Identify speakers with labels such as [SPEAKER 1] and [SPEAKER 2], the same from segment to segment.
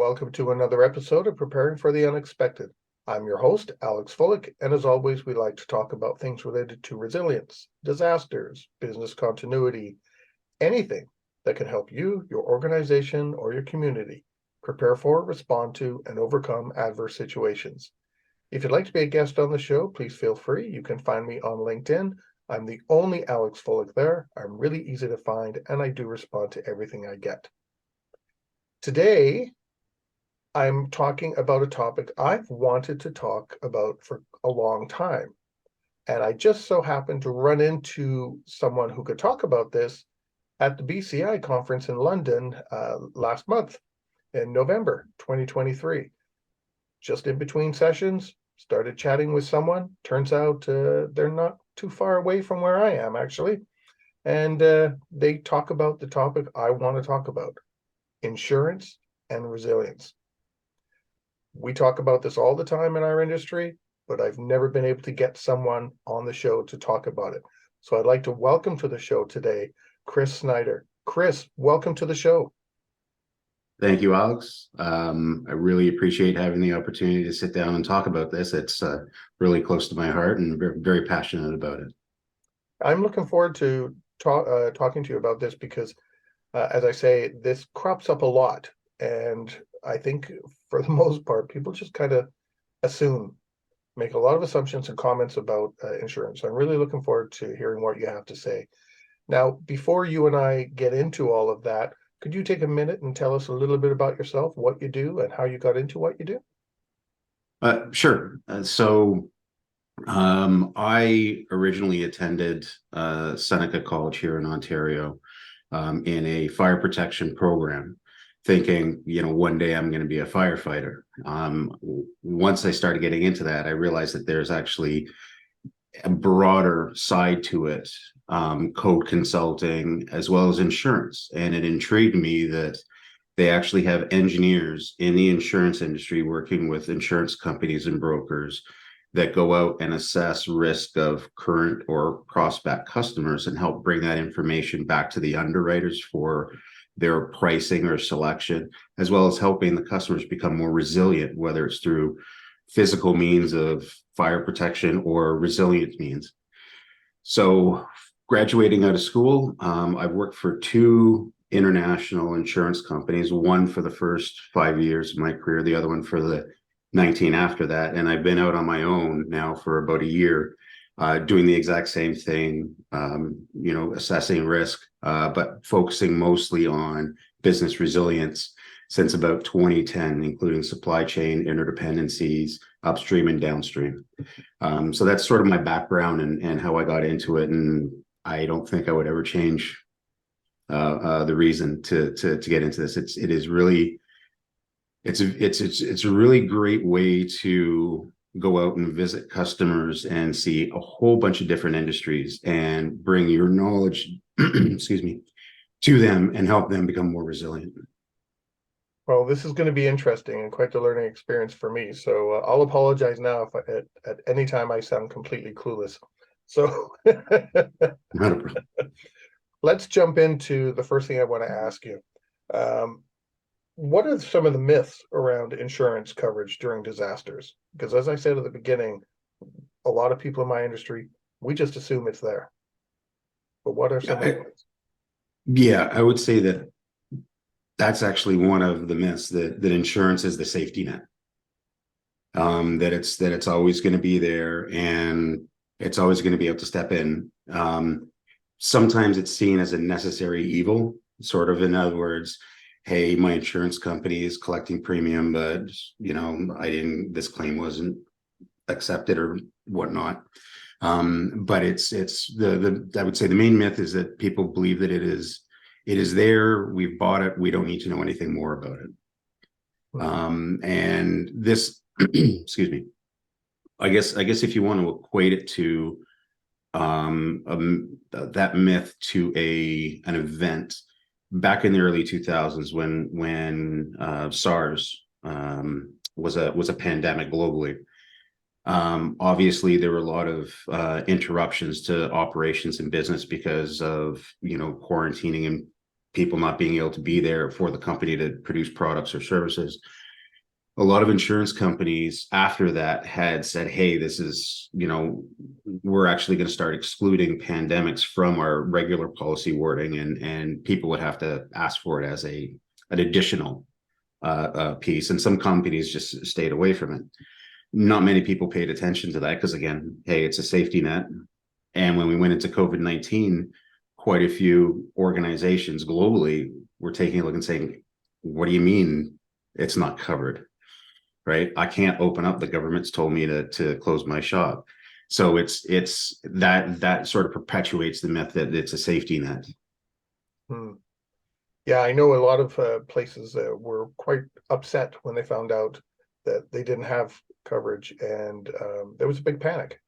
[SPEAKER 1] Welcome to another episode of Preparing for the Unexpected. I'm your host, Alex Fullick, and as always, we like to talk about things related to resilience, disasters, business continuity, anything that can help you, your organization, or your community prepare for, respond to, and overcome adverse situations. If you'd like to be a guest on the show, please feel free. You can find me on LinkedIn. I'm the only Alex Fullick there. I'm really easy to find, and I do respond to everything I get. Today, I'm talking about a topic I've wanted to talk about for a long time. And I just so happened to run into someone who could talk about this at the BCI conference in London last month in November 2023. Just in between sessions, started chatting with someone. Turns out they're not too far away from where I am, actually. And they talk about the topic I want to talk about, insurance and resilience. We talk about this all the time in our industry, but I've never been able to get someone on the show to talk about it. So I'd like to welcome to the show today, Chris Snider. Chris, welcome to the show.
[SPEAKER 2] Thank you, Alex. I really appreciate having the opportunity to sit down and talk about this. It's really close to my heart and very passionate about it.
[SPEAKER 1] I'm looking forward to talking to you about this because, as I say, this crops up a lot. And I think for the most part, people just kind of make a lot of assumptions and comments about insurance. I'm really looking forward to hearing what you have to say. Now, before you and I get into all of that, could you take a minute and tell us a little bit about yourself, what you do, and how you got into what you do?
[SPEAKER 2] Sure. I originally attended Seneca College here in Ontario in a fire protection program, thinking, one day I'm going to be a firefighter. Once I started getting into that, I realized that there's actually a broader side to it, code consulting, as well as insurance. And it intrigued me that they actually have engineers in the insurance industry working with insurance companies and brokers that go out and assess risk of current or prospect customers and help bring that information back to the underwriters for their pricing or selection, as well as helping the customers become more resilient, whether it's through physical means of fire protection or resilient means. So graduating out of school, I've worked for two international insurance companies, one for the first 5 years of my career, the other one for the 19 after that. And I've been out on my own now for about a year, doing the exact same thing, assessing risk, but focusing mostly on business resilience since about 2010, including supply chain interdependencies, upstream and downstream. So that's sort of my background and how I got into it. And I don't think I would ever change the reason to get into this. It's a really great way to go out and visit customers and see a whole bunch of different industries and bring your knowledge, excuse me, to them and help them become more resilient.
[SPEAKER 1] Well, this is going to be interesting and quite the learning experience for me. So I'll apologize now if at any time I sound completely clueless. So let's jump into the first thing I want to ask you. What are some of the myths around insurance coverage during disasters? Because as I said at the beginning, a lot of people in my industry, we just assume it's there. But what are some of the myths?
[SPEAKER 2] Yeah, I would say that that's actually one of the myths, that insurance is the safety net. That it's always going to be there and it's always going to be able to step in. Sometimes it's seen as a necessary evil, sort of. In other words, hey, my insurance company is collecting premium, but this claim wasn't accepted or whatnot. But it's I would say the main myth is that people believe that it is there, we've bought it, we don't need to know anything more about it. And this, excuse me, I guess if you want to equate it to that myth to an event back in the early 2000s when SARS was a pandemic globally. Obviously, there were a lot of interruptions to operations and business because of quarantining and people not being able to be there for the company to produce products or services. A lot of insurance companies after that had said, hey, this is, we're actually going to start excluding pandemics from our regular policy wording, and people would have to ask for it as an additional piece. And some companies just stayed away from it. Not many people paid attention to that because, again, hey, it's a safety net. And when we went into COVID-19, quite a few organizations globally were taking a look and saying, what do you mean it's not covered? Right? I can't open up. The government's told me to close my shop. So it's that sort of perpetuates the myth that it's a safety net.
[SPEAKER 1] Hmm. Yeah, I know a lot of places were quite upset when they found out that they didn't have coverage, and there was a big panic,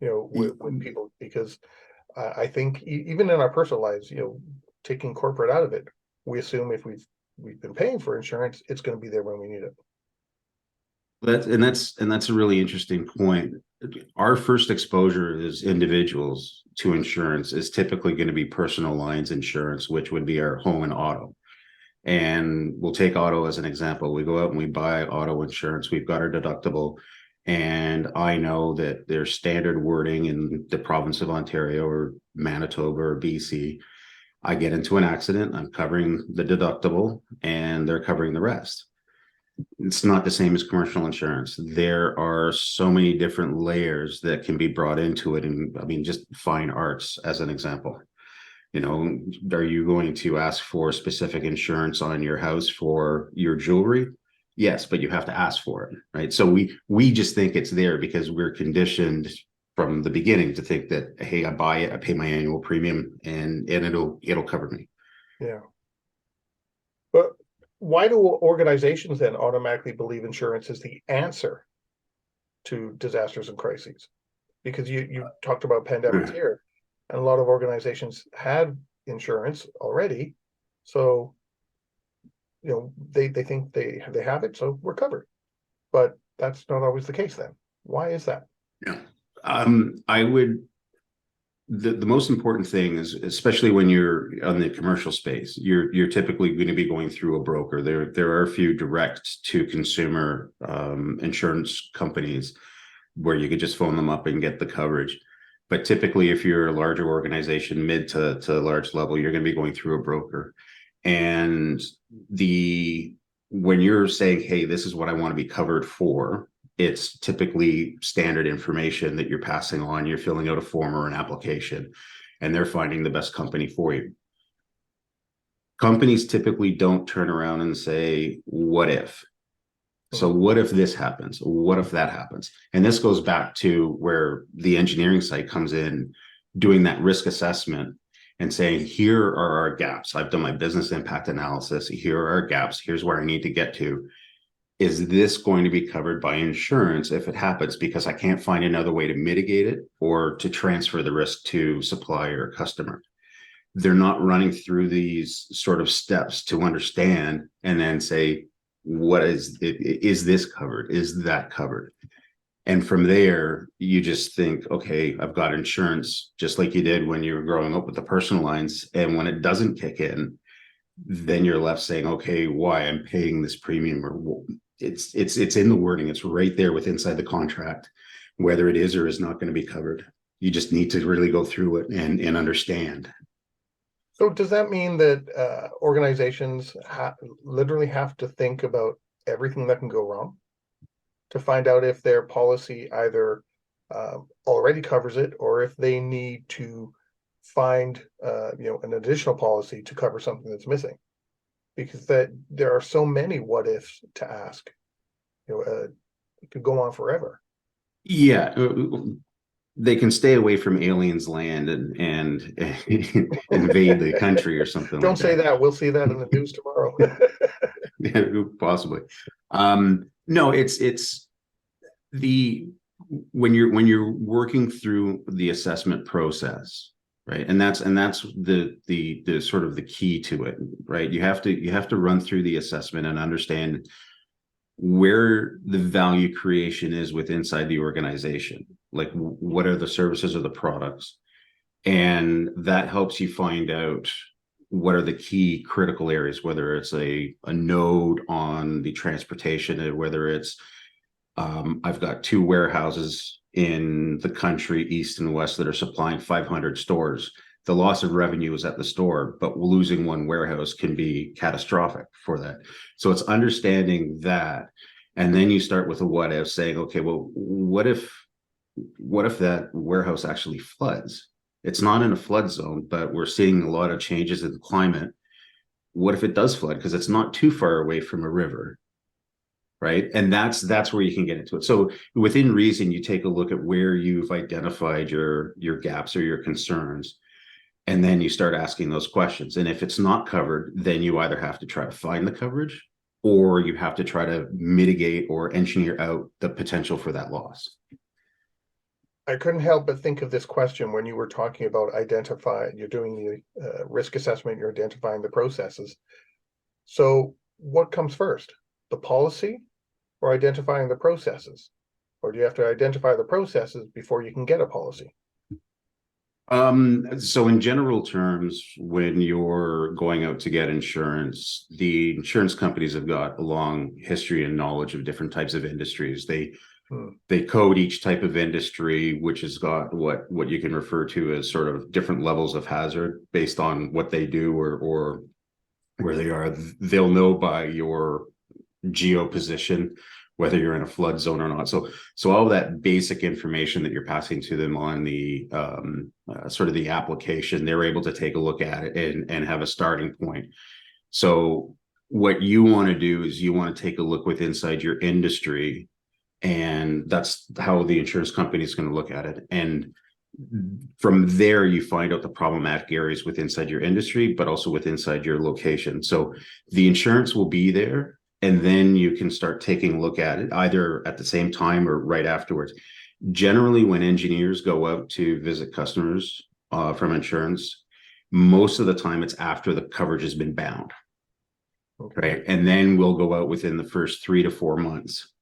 [SPEAKER 1] with people, because I think even in our personal lives, taking corporate out of it, we assume if we've been paying for insurance, it's going to be there when we need it.
[SPEAKER 2] That's a really interesting point. Our first exposure as individuals to insurance is typically going to be personal lines insurance, which would be our home and auto. And we'll take auto as an example. We go out and we buy auto insurance. We've got our deductible. And I know that there's standard wording in the province of Ontario or Manitoba or BC. I get into an accident, I'm covering the deductible, and they're covering the rest. It's not the same as commercial insurance. There are so many different layers that can be brought into it. And I mean, just fine arts as an example. Are you going to ask for specific insurance on your house for your jewelry? Yes, but you have to ask for it, right? So we just think it's there because we're conditioned from the beginning to think that, hey, I buy it, I pay my annual premium, and it'll cover me.
[SPEAKER 1] Yeah. But why do organizations then automatically believe insurance is the answer to disasters and crises? Because you talked about pandemics here, and a lot of organizations had insurance already, so they think they have it, so we're covered. But that's not always the case then. Why is that?
[SPEAKER 2] Yeah. I would, the most important thing is, especially when you're on the commercial space, you're typically going to be going through a broker. There are a few direct to consumer insurance companies where you could just phone them up and get the coverage. But typically, if you're a larger organization, mid to large level, you're going to be going through a broker. And when you're saying, hey, this is what I want to be covered for, it's typically standard information that you're passing on. You're filling out a form or an application, and they're finding the best company for you. Companies typically don't turn around and say, what if? So what if this happens? What if that happens? And this goes back to where the engineering side comes in, doing that risk assessment and saying, here are our gaps. I've done my business impact analysis. Here are our gaps. Here's where I need to get to. Is this going to be covered by insurance if it happens? Because I can't find another way to mitigate it or to transfer the risk to supplier or customer. They're not running through these sort of steps to understand and then say, what is it? Is this covered? Is that covered? And from there, you just think, okay, I've got insurance, just like you did when you were growing up with the personal lines. And when it doesn't kick in, then you're left saying, okay, why I'm paying this premium, or it's in the wording. It's right there with inside the contract, whether it is or is not going to be covered. You just need to really go through it and understand.
[SPEAKER 1] So does that mean that organizations literally have to think about everything that can go wrong to find out if their policy either already covers it, or if they need to find an additional policy to cover something that's missing? Because there are so many what ifs to ask. It could go on forever.
[SPEAKER 2] Yeah, they can stay away from aliens' land and invade the country or something
[SPEAKER 1] Don't
[SPEAKER 2] like
[SPEAKER 1] say
[SPEAKER 2] that.
[SPEAKER 1] that. We'll see that in the news tomorrow.
[SPEAKER 2] Yeah, possibly. No, it's the when you're working through the assessment process, right? And that's the sort of the key to it, right? You have to run through the assessment and understand where the value creation is inside the organization. Like, what are the services or the products? And that helps you find out what are the key critical areas, whether it's a node on the transportation, or whether it's I've got two warehouses in the country, east and west, that are supplying 500 stores. The loss of revenue is at the store, but losing one warehouse can be catastrophic for that. So it's understanding that. And then you start with a what if, saying, okay, well, what if that warehouse actually floods? It's not in a flood zone, but we're seeing a lot of changes in the climate. What if it does flood? Because it's not too far away from a river, right? And that's where you can get into it. So within reason, you take a look at where you've identified your gaps or your concerns, and then you start asking those questions. And if it's not covered, then you either have to try to find the coverage, or you have to try to mitigate or engineer out the potential for that loss.
[SPEAKER 1] I couldn't help but think of this question when you were talking about you're doing the risk assessment, you're identifying the processes. So what comes first, the policy or identifying the processes? Or do you have to identify the processes before you can get a policy?
[SPEAKER 2] So in general terms, when you're going out to get insurance, the insurance companies have got a long history and knowledge of different types of industries. They code each type of industry, which has got what you can refer to as sort of different levels of hazard based on what they do or where they are. They'll know by your geo position whether you're in a flood zone or not. So all that basic information that you're passing to them on the sort of the application, they're able to take a look at it and have a starting point. So what you want to do is you want to take a look with inside your industry, and that's how the insurance company is going to look at it. And from there, you find out the problematic areas with inside your industry, but also with inside your location. So the insurance will be there, and then you can start taking a look at it either at the same time or right afterwards. Generally, when engineers go out to visit customers from insurance, most of the time it's after the coverage has been bound, right? And then we'll go out within the first 3 to 4 months.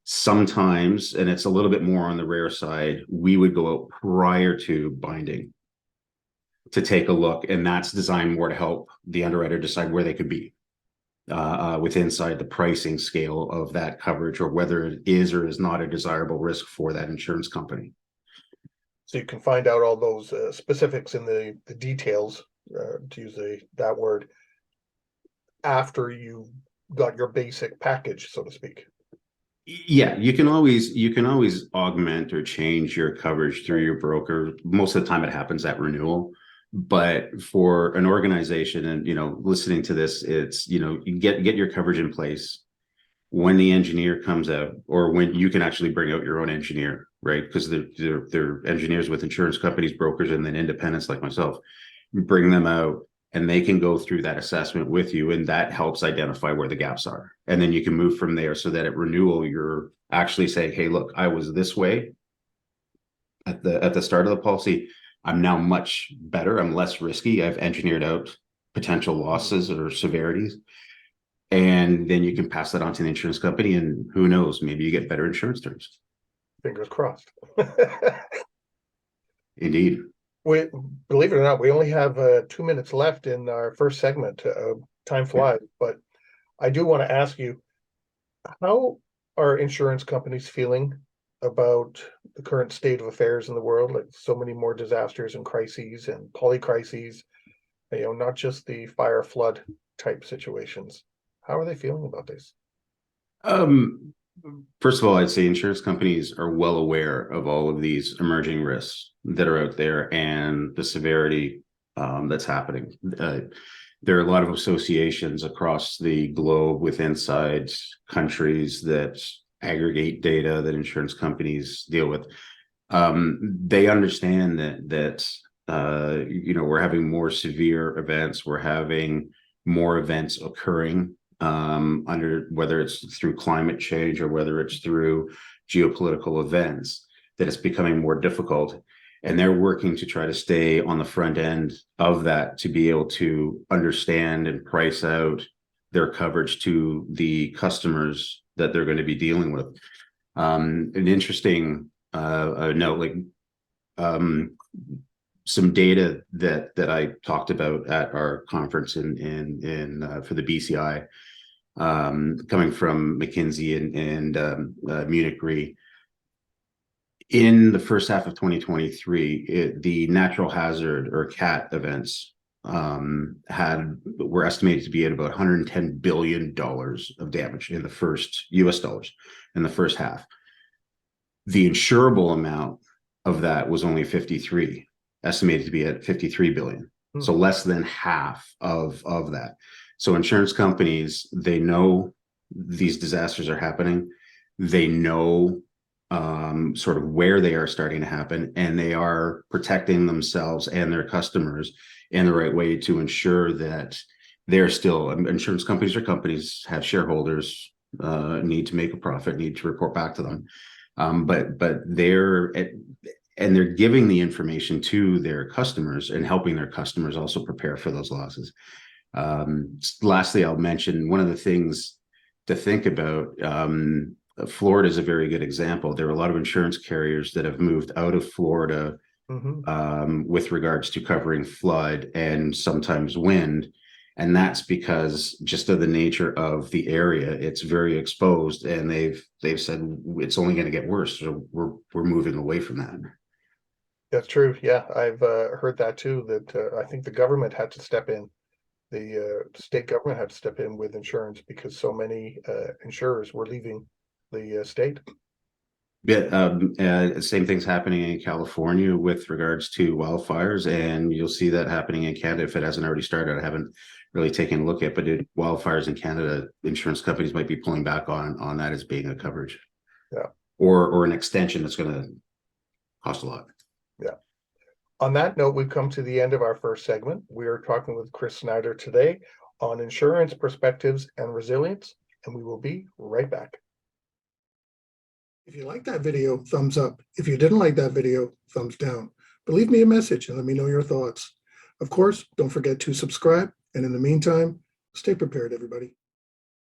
[SPEAKER 2] Sometimes, and it's a little bit more on the rare side, we would go out prior to binding to take a look, and that's designed more to help the underwriter decide where they could be with inside the pricing scale of that coverage, or whether it is or is not a desirable risk for that insurance company.
[SPEAKER 1] So you can find out all those specifics in the details, to use that word, after you got your basic package, so to speak.
[SPEAKER 2] Yeah, you can always augment or change your coverage through your broker. Most of the time it happens at renewal. But for an organization, and listening to this, it's you get your coverage in place when the engineer comes out, or when you can actually bring out your own engineer, right? Because they're engineers with insurance companies, brokers, and then independents like myself. Bring them out, and they can go through that assessment with you, and that helps identify where the gaps are. And then you can move from there, so that at renewal, you're actually saying, hey, look, I was this way at the start of the policy. I'm now much better. I'm less risky. I've engineered out potential losses or severities. And then you can pass that on to the insurance company, and who knows, maybe you get better insurance terms.
[SPEAKER 1] Fingers crossed.
[SPEAKER 2] Indeed.
[SPEAKER 1] Believe it or not, we only have 2 minutes left in our first segment. Time flies, but I do want to ask you, how are insurance companies feeling about the current state of affairs in the world? Like, so many more disasters and crises and polycrises, not just the fire flood type situations. How are they feeling about this?
[SPEAKER 2] First of all, I'd say insurance companies are well aware of all of these emerging risks that are out there and the severity that's happening. There are a lot of associations across the globe with inside countries that aggregate data that insurance companies deal with. They understand that we're having more severe events. We're having more events occurring under, whether it's through climate change or whether it's through geopolitical events, that it's becoming more difficult. And they're working to try to stay on the front end of that, to be able to understand and price out their coverage to the customers that they're going to be dealing with. An interesting note, some data that I talked about at our conference for the BCI, coming from McKinsey and Munich Re. In the first half of 2023, the natural hazard or CAT events were estimated to be at about $110 billion of damage in the first US dollars in the first half. The insurable amount of that was only 53, estimated to be at 53 billion. So less than half of that. So insurance companies, they know these disasters are happening. They know sort of where they are starting to happen, and they are protecting themselves and their customers in the right way to ensure that they're still, insurance companies have shareholders, need to make a profit, need to report back to them. But they're giving the information to their customers and helping their customers also prepare for those losses. Lastly, I'll mention one of the things to think about. Florida is a very good example. There are a lot of insurance carriers that have moved out of Florida with regards to covering flood and sometimes wind. And that's because just of the nature of the area, it's very exposed, and they've said it's only going to get worse. So we're moving away from that.
[SPEAKER 1] That's true. Yeah, I've heard that too, that I think the government had to step in. The state government had to step in with insurance because so many insurers were leaving the state.
[SPEAKER 2] Yeah, same thing's happening in California with regards to wildfires, and you'll see that happening in Canada if it hasn't already started. I haven't really taken a look at, but wildfires in Canada, insurance companies might be pulling back on that as being a coverage,
[SPEAKER 1] Yeah,
[SPEAKER 2] or an extension that's going to cost a lot.
[SPEAKER 1] Yeah. On that note, we've come to the end of our first segment. We are talking with Chris Snider today on insurance perspectives and resilience, and we will be right back. If you liked that video, thumbs up. If you didn't like that video, thumbs down. But leave me a message and let me know your thoughts. Of course, don't forget to subscribe. And in the meantime, stay prepared, everybody.